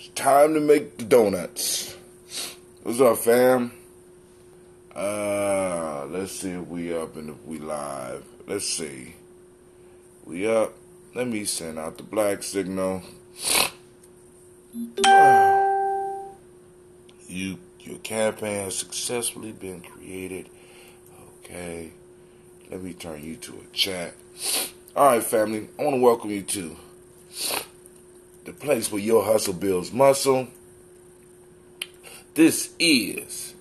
It's time to make the donuts. What's up, fam? Let's see if we up and if we live. Let's see. We up. Let me send out the black signal. Your campaign has successfully been created. Okay. Let me turn you to a chat. Alright, family. I want to welcome you to the place where your hustle builds muscle. This is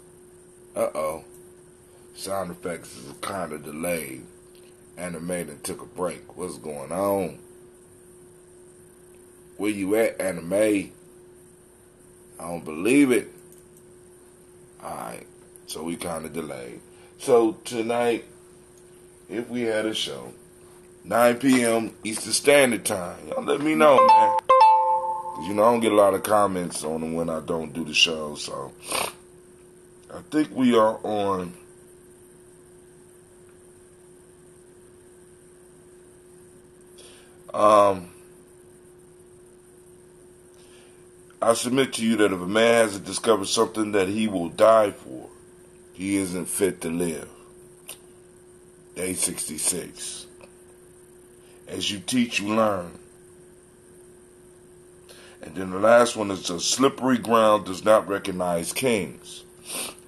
sound effects is kind of delayed. Anime took a break. What's going on? Where you at, Anime? I don't believe it. Alright, so we kind of delayed. So tonight, if we had a show, 9 p.m. Eastern Standard Time, y'all let me know, man. Because, I don't get a lot of comments on them when I don't do the show. So, I think we are on I submit to you that if a man hasn't discovered something that he will die for, he isn't fit to live. Day 66. As you teach, you learn. And then the last one is a slippery ground does not recognize kings.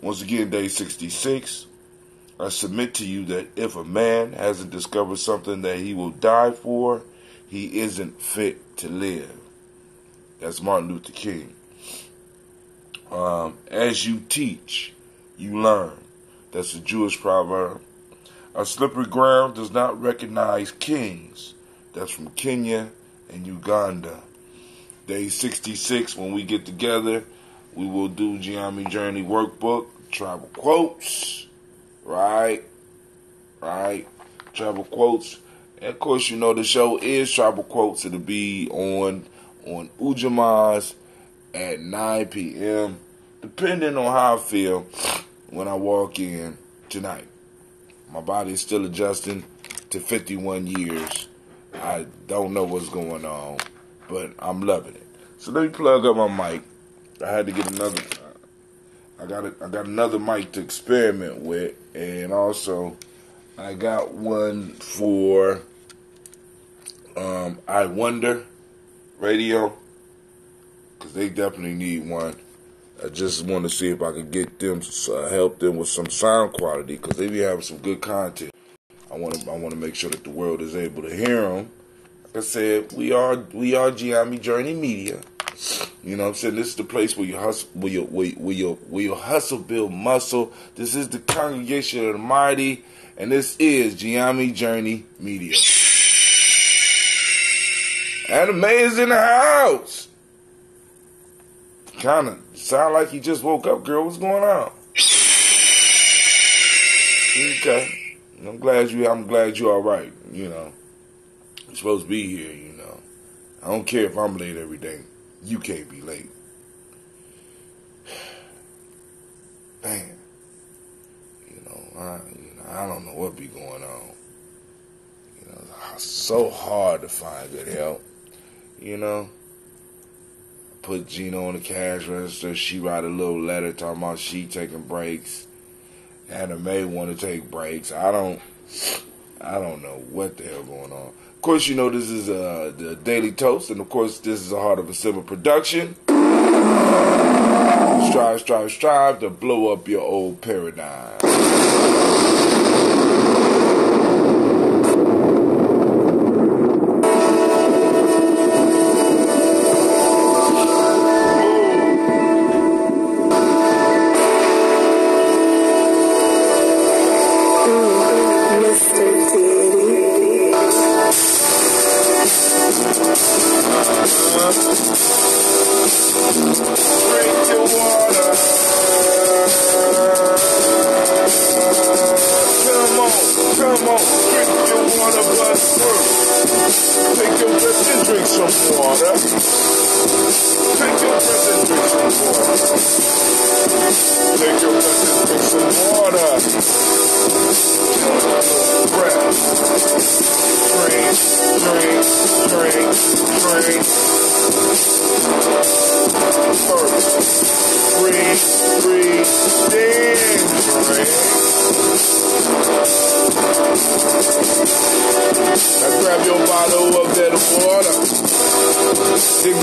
Once again, day 66. I submit to you that if a man hasn't discovered something that he will die for, he isn't fit to live. That's Martin Luther King. As you teach, you learn. That's a Jewish proverb. A slippery ground does not recognize kings. That's from Kenya and Uganda. Day 66, when we get together, we will do Gye-Nyame Journey Workbook, Tribal Quotes, right? Tribal Quotes. And of course, the show is Tribal Quotes. It'll be on Ujamaa at 9 p.m. depending on how I feel when I walk in tonight. My body is still adjusting to 51 years. I don't know what's going on, but I'm loving it. So let me plug up my mic. I had to get another. I got another mic to experiment with, and also I got one for I Wonder Radio, because they definitely need one. I just want to see if I could get them, help them with some sound quality, because they be having some good content. I want to make sure that the world is able to hear them. Like I said, we are Gye-Nyame Journey Media. You know what I'm saying? This is the place where you hustle, where your hustle build muscle. This is the congregation of the mighty, and this is Gye-Nyame Journey Media. Anime is in the house. Kind of sound like you just woke up, girl. What's going on? Okay, I'm glad you all right. You're supposed to be here. I don't care if I'm late every day. You can't be late. Man, I don't know what be going on. It's so hard to find good help. Put Gina on the cash register. She write a little letter talking about she taking breaks. Anime want to take breaks. I don't know what the hell going on. Of course, this is the Daily Toast, and of course, this is a Heart of a Simple production. Strive to blow up your old paradigm. Drink.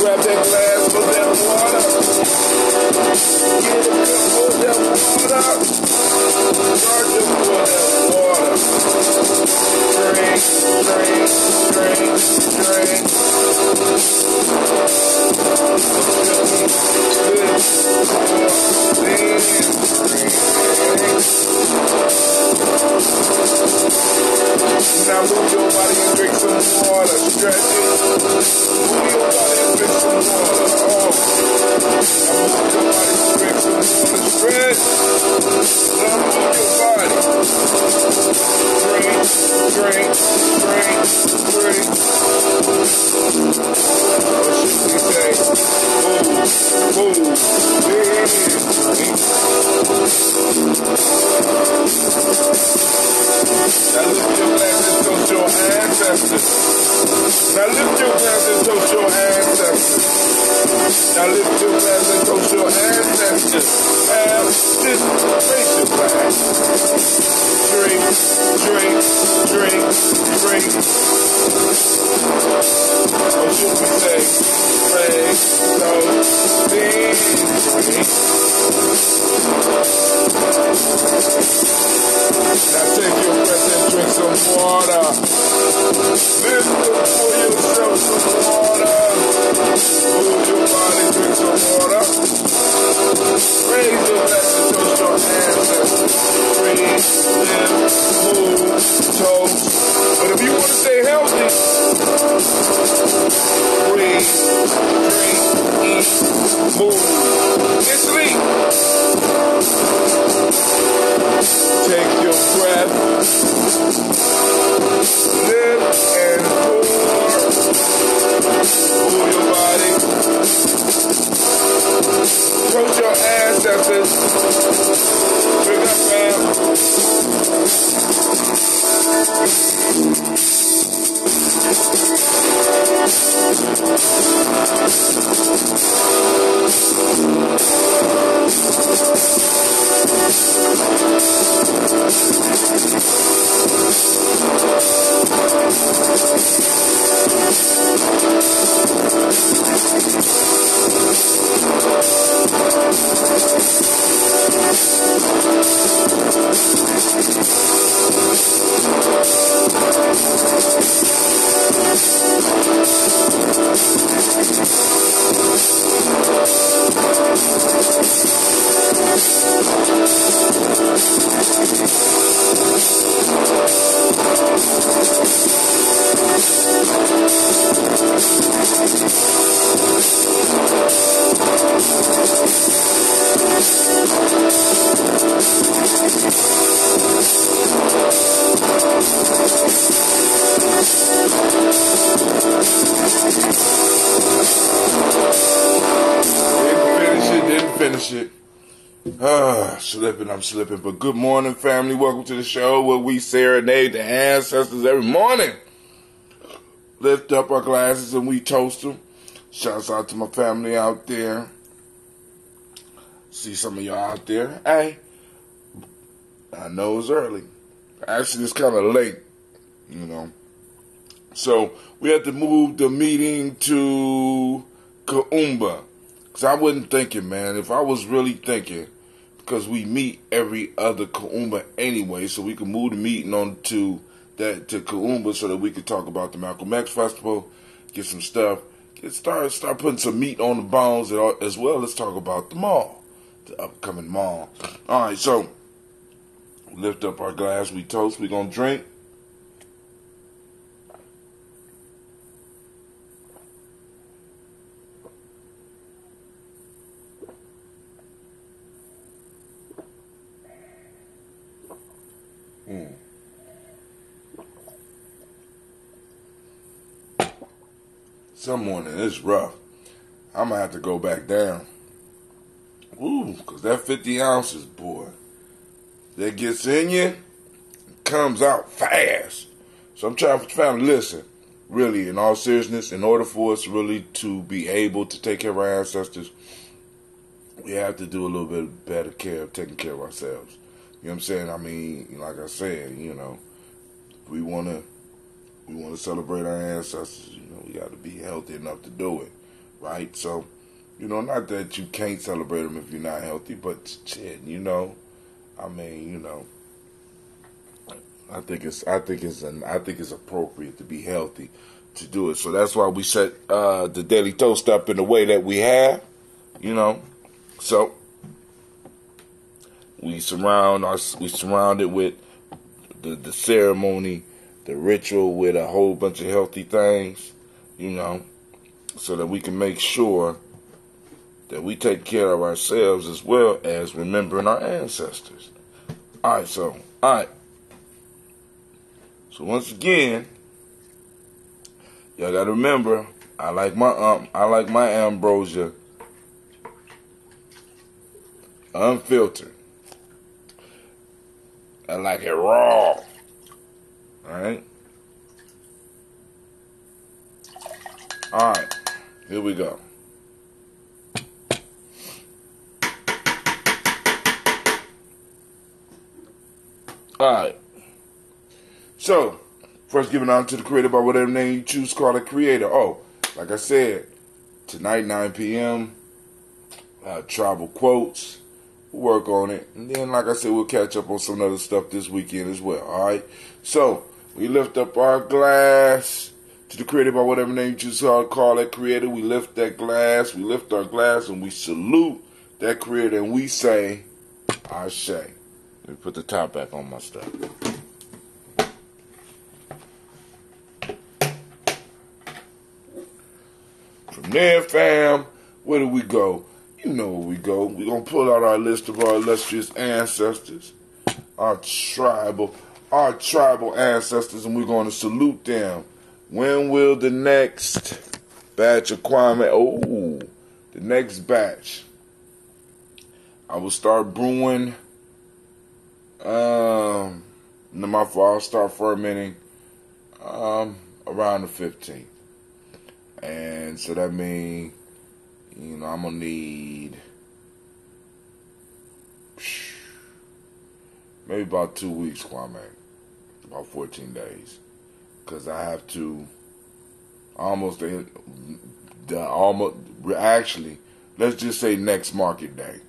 grab that glass for that water. Get a cup for that water. Charge up for that water. Drink, drink, drink, drink. Now move your body and drink some water. Stretch it. Move your body and drink some water. Oh. Now move your body and drink some water. Stretch. Now move your body. Drink, drink, drink, drink. What should we say? Move, move, Now lift your glass and toast your ancestors. Now lift your glass and toast your ancestors. Now lift your glass and toast your ancestors. Have this racial glass. Drink, drink, drink, drink. What should we say? Pray, toast, drink. Now take your breath and drink some water. Lift up for yourself some water. Move your body, drink some water. Raise your glass and toast your ancestors. Breathe, live, move, toast. But if you want to stay healthy, breathe, drink, eat, move, and sleep. Take your breath, live and pour, move your body, toast your ancestors, drink up, fam. Finish it. I'm slipping. But good morning, family. Welcome to the show where we serenade the ancestors every morning. Lift up our glasses and we toast them. Shouts out to my family out there. See some of y'all out there. Hey, I know it's early. Actually, it's kind of late, you know. So we had to move the meeting to Kaumba. Because I wasn't thinking, man. If I was really thinking, because we meet every other Kaumba anyway, so we can move the meeting on to Kaumba so that we could talk about the Malcolm X Festival, get some stuff, start putting some meat on the bones as well. Let's talk about the mall, the upcoming mall. All right, so lift up our glass, we toast, we gonna drink. Some morning it's rough. I'm gonna have to go back down. Ooh, cause that 50 ounces, boy, that gets in you, comes out fast. So I'm trying to listen. Really, in all seriousness, in order for us really to be able to take care of our ancestors, we have to do a little bit better care of taking care of ourselves. You know what I'm saying? I mean, like I said, you know, we want to celebrate our ancestors. You know, we got to be healthy enough to do it. right? So, not that you can't celebrate them if you're not healthy, but shit, I mean, I think it's appropriate to be healthy to do it. So that's why we set the daily toast up in the way that we have, So we surround it with the ceremony, the ritual with a whole bunch of healthy things, so that we can make sure that we take care of ourselves as well as remembering our ancestors. All right. So once again, y'all gotta remember, I like my ambrosia unfiltered. I like it raw. Alright? Alright, here we go. Alright. So, first giving out to the creator by whatever name you choose, call it creator. Oh, like I said, tonight 9 p.m. Tribal quotes. We'll work on it. And then, like I said, we'll catch up on some other stuff this weekend as well. Alright? So, we lift up our glass to the creator by whatever name you choose to call it creator. We lift that glass. We lift our glass and we salute that creator and we say, Ashe. Let me put the top back on my stuff. From there, fam, where do we go? You know where we go. We're going to pull out our list of our illustrious ancestors, our tribal ancestors, and we're going to salute them. When will the next batch of Kwame, the next batch, I will start brewing, I'll start fermenting around the 15th. And so that means, I'm going to need maybe about 2 weeks, Kwame. About 14 days. Because I have to actually, let's just say next market day.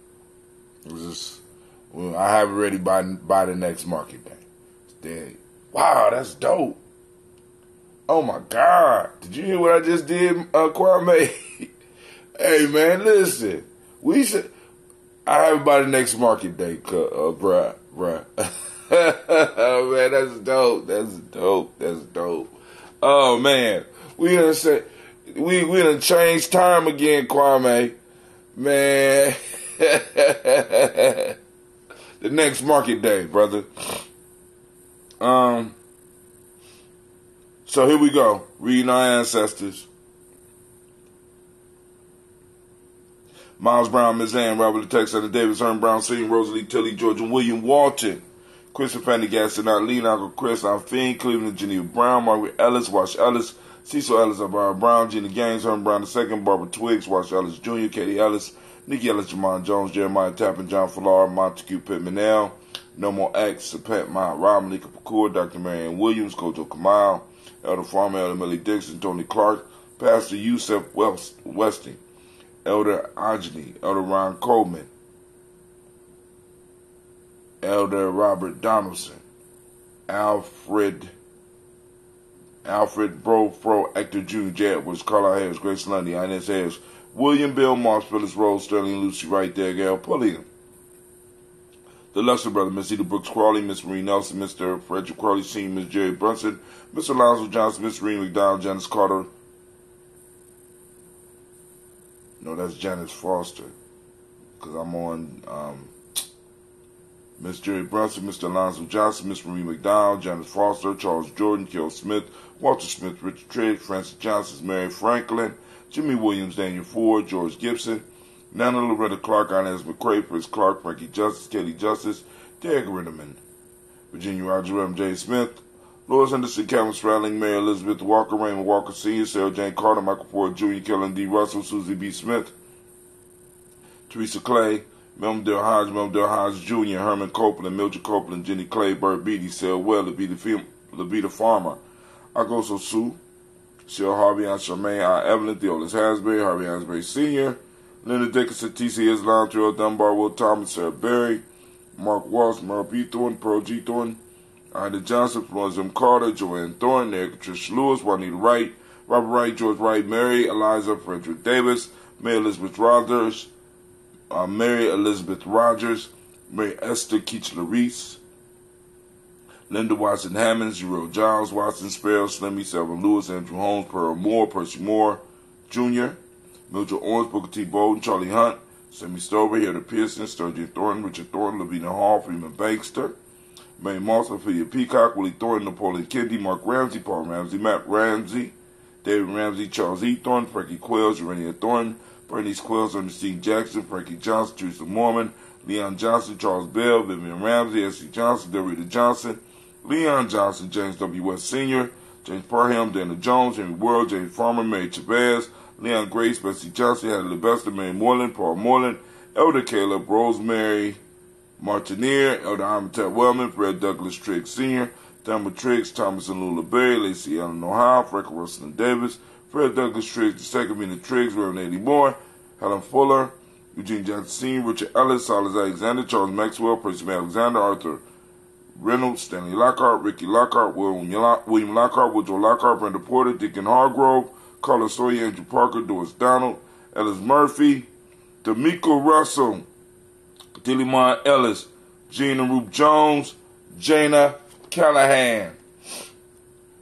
I have it ready by the next market day. Wow, that's dope. Oh my God. Did you hear what I just did, Kwame? Hey man, listen. I have it by the next market day, bruh. Man, that's dope. Oh man. We done changed time again, Kwame. Man. The next market day, brother. So here we go. Reading our ancestors. Miles Brown, Miss Ann, Robert the Texan, Davis, Herm Brown, Senior, Rosalie Tilly, Georgia, William Walton, Christopher Pendergast, Lee, Uncle Chris, I'm Fiend, Cleveland, Geneva Brown, Margaret Ellis, Wash Ellis, Cecil Ellis, Brian Brown, Gina Gaines, Herm Brown II, Barbara Twiggs, Wash Ellis Jr., Katie Ellis, Nikki Ellis, Jamon Jones, Jeremiah Tappan, John Fallar, Montague Pittman L, No More X, Sapet Mount, Rob Malika Pakur, Dr. Marianne Williams, Kojo Kamal, Elder Farmer, Elder Millie Dixon, Tony Clark, Pastor Yusef Westing, Elder Ajni, Elder Ron Coleman, Elder Robert Donaldson, Alfred Bro, Actor Jr., J. Edwards, Carla Harris, Grace Lundy, Inez Harris, William Bill Moss, Phyllis Rose, Sterling Lucy, right there, Gail Pulliam. The Lester Brother, Miss Eda Brooks Crawley, Miss Marie Nelson, Mr. Frederick Crawley Sr., Miss Jerry Brunson, Mr. Alonzo Johnson, Miss Rena McDonald, Janice Carter. No, that's Janice Foster, because I'm on Miss Jerry Brunson, Mr. Alonzo Johnson, Miss Marie McDonald, Janice Foster, Charles Jordan, Kel Smith, Walter Smith, Richard Trigg, Francis Johnson, Mary Franklin, Jimmy Williams, Daniel Ford, George Gibson, Nana Loretta Clark, Inez McCrae, Chris Clark, Frankie Justice, Kelly Justice, Derek Rinneman, Virginia Roger M. J. Smith, Lois Henderson, Kevin Spradling, Mary Elizabeth Walker, Raymond Walker Sr., Sarah Jane Carter, Michael Ford Jr., Kellen D. Russell, Susie B. Smith, Teresa Clay, Melvin Hodge Jr., Herman Copeland, Mildred Copeland, Jenny Clay, Burt Beatty, Sel Well, Labita Farmer, Agoso Sue, Cheryl Harvey, Aunt Charmaine, Aunt Evelyn, Theolis Hasbury, Harvey Hasbury Sr., Linda Dickinson, T.C. Islam, Terrell Dunbar, Will Thomas, Sarah Berry, Mark Walsh, Merle B. Thornton, Pearl G. Thornton, Ida Johnson, Florence M. Carter, Joanne Thornton, Erica Trish Lewis, Juanita Wright, Robert Wright, George Wright, Mary Eliza, Frederick Davis, Mary Elizabeth Rogers, Mary Esther Keachler Reese, Linda Watson Hammonds, Euro Giles, Watson Sparrow, Slimmy, Selvin Lewis, Andrew Holmes, Pearl Moore, Percy Moore Jr., Mildred Owens, Booker T. Bolden, Charlie Hunt, Sammy Stover, Hilda Pearson, Sturgeon Thornton, Richard Thornton, Lavina Hall, Freeman Bankster, Mary Moss, Ophelia Peacock, Willie Thornton, Napoleon Kennedy, Mark Ramsey, Paul Ramsey, Matt Ramsey, David Ramsey, Charles E. Thornton, Frankie Quills, Urania Thornton, Bernice Quills, Ernestine Jackson, Frankie Johnson, Teresa Mormon, Leon Johnson, Charles Bell, Vivian Ramsey, S.C. Johnson, Dorita Johnson, Leon Johnson, James W. West Sr., James Parham, Dana Jones, Henry World, James Farmer, Mary Chavez, Leon Grace, Bessie Johnson, Hattie Levester, Mary Moreland, Paul Moreland, Elder Caleb, Rosemary Martinier, Elder Amatet Wellman, Fred Douglas Triggs Sr., Thelma Triggs, Thomas and Lula Berry, Lacey Allen Ohio, Frank Wilson Davis, Fred Douglas Triggs II, Mina Triggs, Reverend Eddie Moore, Helen Fuller, Eugene Jackson Sr., Richard Ellis, Silas Alexander, Charles Maxwell, Percy Alexander, Arthur Reynolds, Stanley Lockhart, Ricky Lockhart, William Lockhart, Woodrow Lockhart, Brenda Porter, Deacon Hargrove, Carla Sawyer, Andrew Parker, Doris Donald, Ellis Murphy, D'Amico Russell, Dillimon Ellis, Gina Roop Jones, Jana Callahan,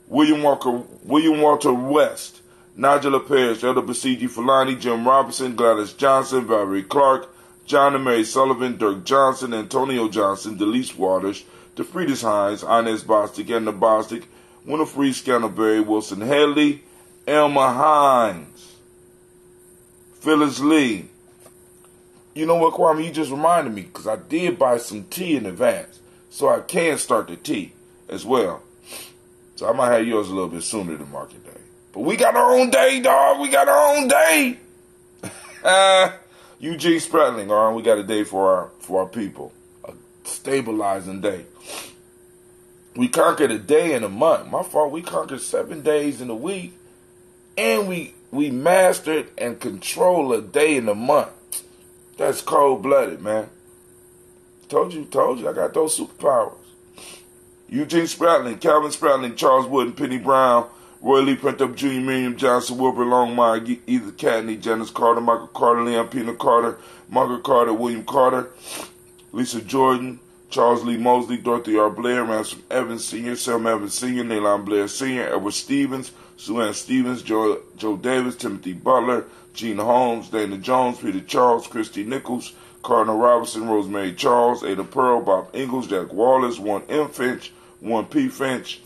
William Walter West, Nigel Parrish, Elder Basiji Fulani, Jim Robinson, Gladys Johnson, Valerie Clark, John and Mary Sullivan, Dirk Johnson, Antonio Johnson, Delise Waters, DeFriedis Hines, Inez Bostic, Edna Bostic, Winifred Scantleberry, Wilson Hadley, Elma Hines, Phyllis Lee. You know what, Kwame? You just reminded me, because I did buy some tea in advance, so I can start the tea as well. So I might have yours a little bit sooner than market day. But we got our own day, dog. We got our own day. Eugene Spratling, all right? We got a day for our people. A stabilizing day. We conquered a day in a month. My fault, we conquered 7 days in a week. And we mastered and control a day in a month. That's cold-blooded, man. Told you, I got those superpowers. Eugene Spratling, Calvin Spratling, Charles Wooden, Penny Brown, Roy Lee Printup Jr., Miriam Johnson, Wilbur Longmire, Edith Catney, Janice Carter, Michael Carter, Leon Pena Carter, Margaret Carter, William Carter, Lisa Jordan, Charles Lee Mosley, Dorothy R. Blair, Ransom Evans Sr., Selma Evans Sr., Nayland Blair Sr., Edward Stevens, Sue Ann Stevens, Joe Davis, Timothy Butler, Gene Holmes, Dana Jones, Peter Charles, Christy Nichols, Cardinal Robinson, Rosemary Charles, Ada Pearl, Bob Ingalls, Jack Wallace, Warren M. Finch, Warren P. Finch,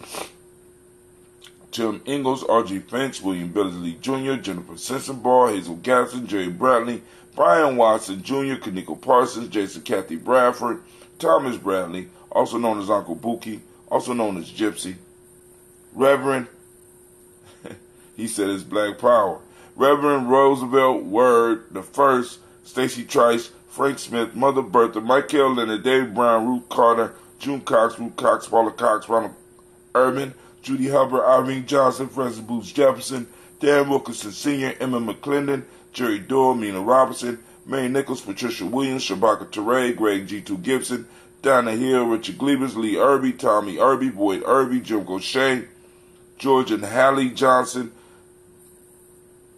Tim Ingalls, R.G. Finch, William Billsley Jr., Jennifer Sensenbar, Hazel Gasson, Jerry Bradley, Brian Watson Jr., Kaniko Parsons, Jason Kathy Bradford, Thomas Bradley, also known as Uncle Buki, also known as Gypsy, Reverend, he said it's Black Power, Reverend Roosevelt Word the First, Stacy Trice, Frank Smith, Mother Bertha, Michael Leonard, Dave Brown, Ruth Carter, June Cox, Ruth Cox, Paula Cox, Ronald Urban, Judy Hubbard, Irene Johnson, Francis Booth Jefferson, Dan Wilkinson Sr., Emma McClendon, Jerry Doyle, Mina Robinson, Mary Nichols, Patricia Williams, Shabaka Teray, Greg G2 Gibson, Donna Hill, Richard Glebus, Lee Irby, Tommy Irby, Boyd Irby, Jim Gaucher, George and Hallie Johnson,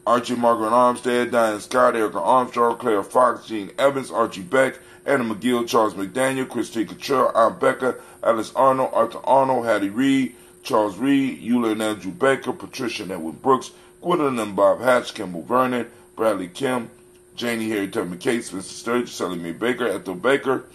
Archie Margaret Armstead, Diane Scott, Erica Armstrong, Claire Fox, Gene Evans, Archie Beck, Anna McGill, Charles McDaniel, Christine Cottrell, Aunt Becca, Alice Arnold, Arthur Arnold, Hattie Reed, Charles Reed, Eula and Andrew Baker, Patricia and Edwin Brooks, Gwendolyn and Bob Hatch, Kimball Vernon, Bradley Kim, Janie Harry Tubman Cates, Mr. Sturgis, Sally Mae Baker, Ethel Baker,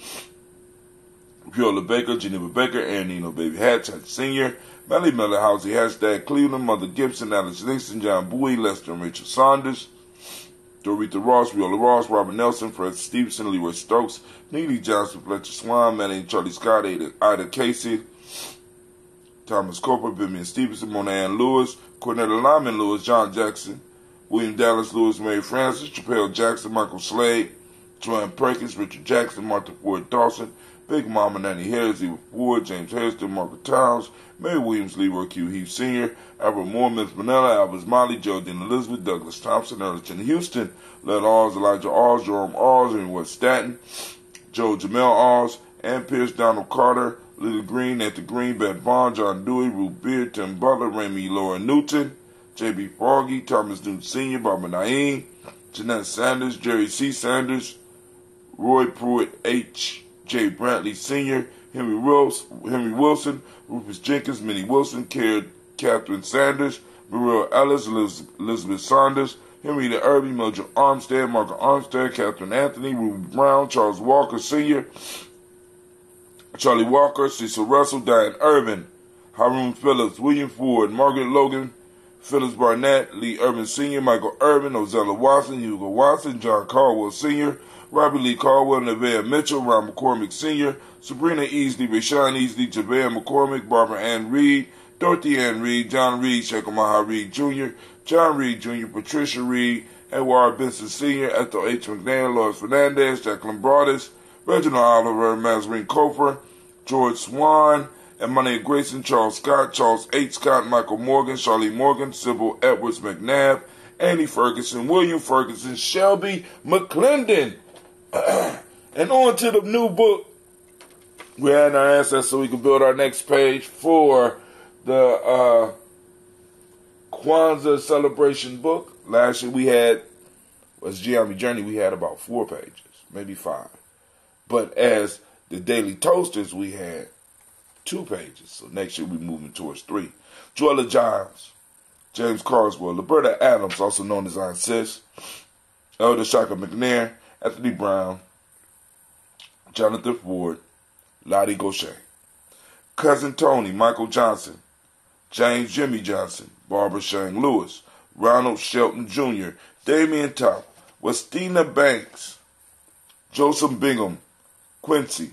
Viola Baker, Geneva Baker, Aaron Nino Baby Hatch, Hatch Sr., Melly Miller, Housey Hashtag Cleveland, Mother Gibson, Alice Nixon, John Bowie, Lester and Rachel Saunders, Dorita Ross, Viola Ross, Robert Nelson, Fred Stevenson, Leroy Stokes, Neely Johnson, Fletcher Swan, Manny Charlie Scott, Ida Casey, Thomas Cooper, Vivian Stevenson, Monahan Lewis, Cornetta Lyman Lewis, John Jackson, William Dallas Lewis, Mary Francis, Chappelle Jackson, Michael Slade, Joanne Perkins, Richard Jackson, Martha Ford Dawson, Big Mama Nanny Harris, Eva Ford, James Hairston, Margaret Towns, Mary Williams, Leroy Q. Heath Sr., Albert Moore, Miss Manella, Albert Molly, Geraldine Elizabeth, Douglas Thompson, Ernest Houston, Led Oz, Elijah Oz, Jerome Oz, and West Staten, Joe Jamel Oz, Ann Pierce, Donald Carter, Little Green, Anthony Green, Beth Vaughn, John Dewey, Ruth Beard, Tim Butler, Ramey Laura Newton, J.B. Foggy, Thomas Newton Sr., Barbara Naeem, Jeanette Sanders, Jerry C. Sanders, Roy Pruitt, H. J. Brantley Sr., Henry Wilson, Rufus Jenkins, Minnie Wilson, Catherine Sanders, Muriel Ellis, Elizabeth Saunders, Henrietta Irby, Mildred Armstead, Margaret Armstead, Catherine Anthony, Ruby Brown, Charles Walker Sr., Charlie Walker, Cecil Russell, Diane Irvin, Haroon Phillips, William Ford, Margaret Logan, Phyllis Barnett, Lee Irvin Sr., Michael Irvin, Ozella Watson, Hugo Watson, John Caldwell Sr., Robbie Lee Caldwell, Nevaeh Mitchell, Ron McCormick Sr., Sabrina Easley, Rashawn Easley, Javea McCormick, Barbara Ann Reed, Dorothy Ann Reed, John Reed, Shekamaha Reed Jr., John Reed Jr., Patricia Reed, Edward Benson Sr., Ethel H. McNair, Lois Fernandez, Jacqueline Broadus, Reginald Oliver, Mazarine Cofer, George Swan, Emmanuel Grayson, Charles Scott, Charles H. Scott, Michael Morgan, Charlie Morgan, Sybil Edwards McNabb, Annie Ferguson, William Ferguson, Shelby McClendon. And on to the new book. We had our ancestors so we can build our next page for the Kwanzaa celebration book. Last year we had, was Gye-Nyame Journey, we had about 4 pages, maybe 5. But as the Daily Toasters, we had 2 pages. So next year we're moving towards 3. Joella Giles, James Carswell, Liberta Adams, also known as Aunt Sis, Elder Shaka McNair, Anthony Brown, Jonathan Ford, Lottie Gaucher, Cousin Tony, Michael Johnson, James Jimmy Johnson, Barbara Shane Lewis, Ronald Shelton Jr., Damian Top, Westina Banks, Joseph Bingham, Quincy,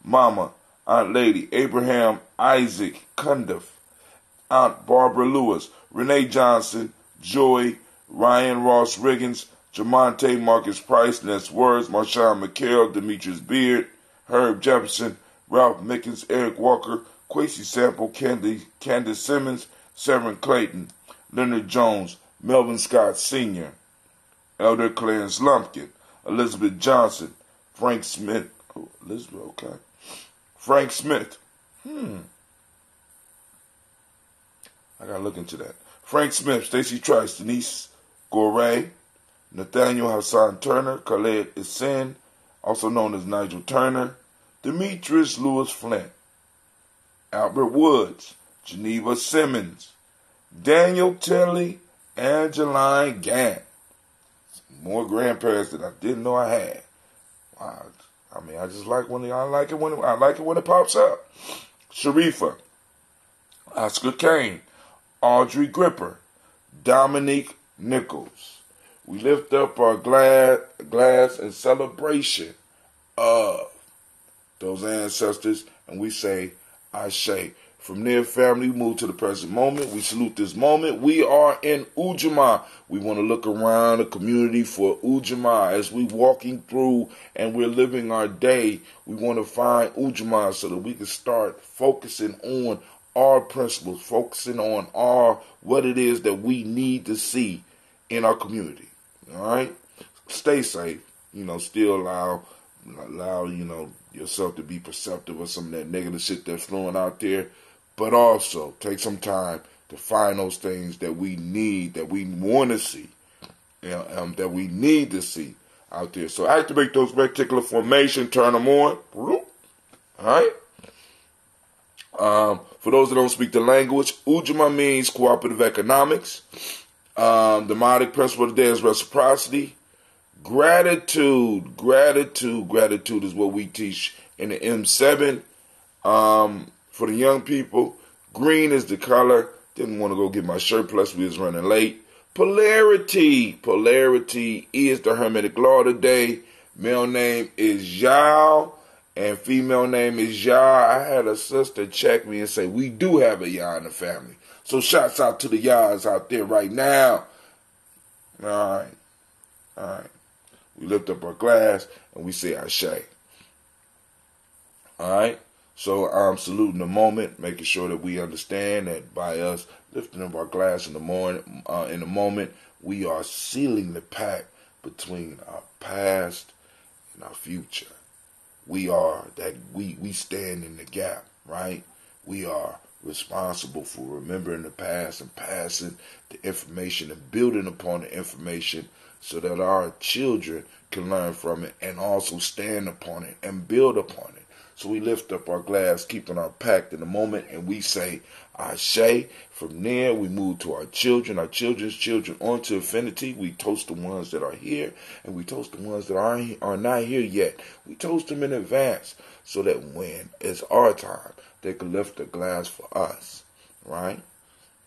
Mama, Aunt Lady, Abraham Isaac Cundiff, Aunt Barbara Lewis, Renee Johnson, Joy, Ryan Ross Riggins, Jamonte Marcus Price, Ness Words, Marshawn McHale, Demetrius Beard, Herb Jefferson, Ralph Mickens, Eric Walker, Quincy Sample, Candace Simmons, Severin Clayton, Leonard Jones, Melvin Scott Sr., Elder Clarence Lumpkin, Elizabeth Johnson, Frank Smith. Oh, Elizabeth, okay. Frank Smith. I gotta look into that. Frank Smith, Stacey Trice, Denise Gorey, Nathaniel Hassan Turner, Khaled Isen, also known as Nigel Turner, Demetrius Lewis Flint, Albert Woods, Geneva Simmons, Daniel Tilley, Angeline Gant. More grandparents that I didn't know I had. Wow. I mean, I just like I like it when it pops up. Sharifa, Oscar Kane, Audrey Gripper, Dominique Nichols. We lift up our glass in celebration of those ancestors, and we say, Ashe. From there, family, we move to the present moment. We salute this moment. We are in Ujamaa. We want to look around the community for Ujamaa as we walking through and we're living our day. We want to find Ujamaa so that we can start focusing on our principles, focusing on what it is that we need to see in our community. All right? Stay safe. Still allow yourself to be perceptive of some of that negative shit that's flowing out there. But also take some time to find those things that we need, that we want to see, that we need to see out there. So activate those reticular formation, turn them on. All right? For those that don't speak the language, Ujamaa means cooperative economics. The modic principle of the day is reciprocity. Gratitude is what we teach in the M7. For the young people, green is the color. Didn't want to go get my shirt, plus we was running late. Polarity is the Hermetic law today. Male name is Yao, and female name is Ya. I had a sister check me and say, we do have a Ya in the family. So shouts out to the Yas out there right now. All right. We lift up our glass and we say Ashe. All right. So I'm saluting the moment, making sure that we understand that by us lifting up our glass in the morning, in the moment, we are sealing the pact between our past and our future. We are that we stand in the gap, right? We are responsible for remembering the past and passing the information and building upon the information so that our children can learn from it and also stand upon it and build upon it. So we lift up our glass, keeping our pact in the moment, and we say, Ashe. From there, we move to our children's children, on to infinity. We toast the ones that are here, and we toast the ones that are not here yet. We toast them in advance so that when it's our time, they can lift a glass for us, right?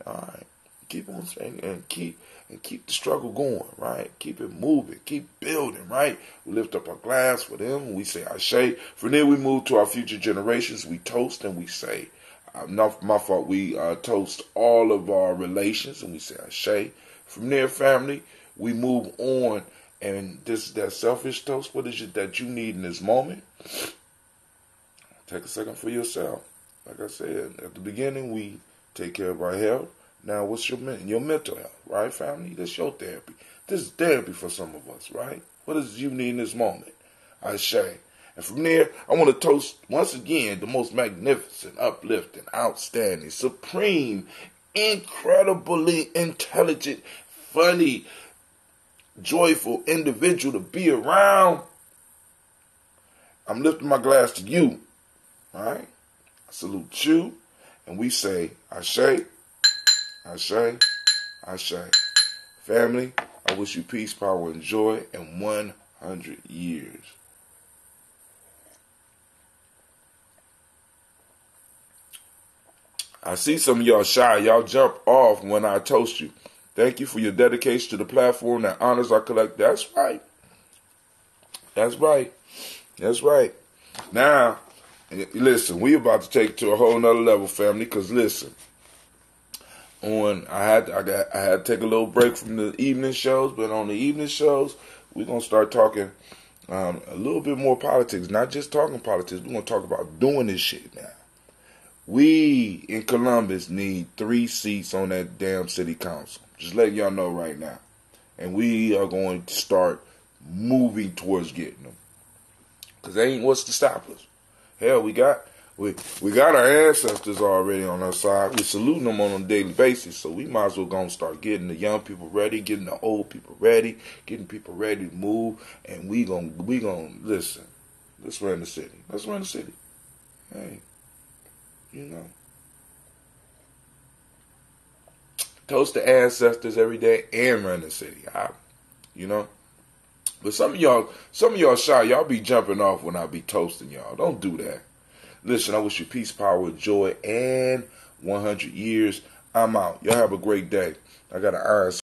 All right. Keep on saying and keep the struggle going, right? Keep it moving, keep building, right? We lift up our glass for them and we say Ashe. From there we move to our future generations. We toast and we say, not my fault, we toast all of our relations and we say Ashe. From there, family, we move on, and this is that selfish toast. What is it that you need in this moment? Take a second for yourself. Like I said at the beginning, we take care of our health. Now, what's your mental health, right, family? That's your therapy. This is therapy for some of us, right? What is you need in this moment? Ashe. And from there, I want to toast, once again, the most magnificent, uplifting, outstanding, supreme, incredibly intelligent, funny, joyful individual to be around. I'm lifting my glass to you, all right? I salute you, and we say, Ashe. Ashe, Ashe. Family, I wish you peace, power, and joy in 100 years. I see some of y'all shy. Y'all jump off when I toast you. Thank you for your dedication to the platform that honors our collective. That's right. That's right. That's right. Now, listen, we about to take it to a whole nother level, family, because listen. I had to take a little break from the evening shows, but on the evening shows, we're gonna start talking a little bit more politics. Not just talking politics. We're gonna talk about doing this shit now. We in Columbus need 3 seats on that damn city council. Just letting y'all know right now, and we are going to start moving towards getting them. Cause they ain't what's to stop us. Hell, we got our ancestors already on our side. We're saluting them on a daily basis, so we might as well go and start getting the young people ready, getting the old people ready, getting people ready to move, and we gonna listen. Let's run the city. Let's run the city. Hey, you know, toast the ancestors every day and run the city. You know. But some of y'all shy. Y'all be jumping off when I be toasting y'all. Don't do that. Listen, I wish you peace, power, joy, and 100 years. I'm out. Y'all have a great day. I got an iron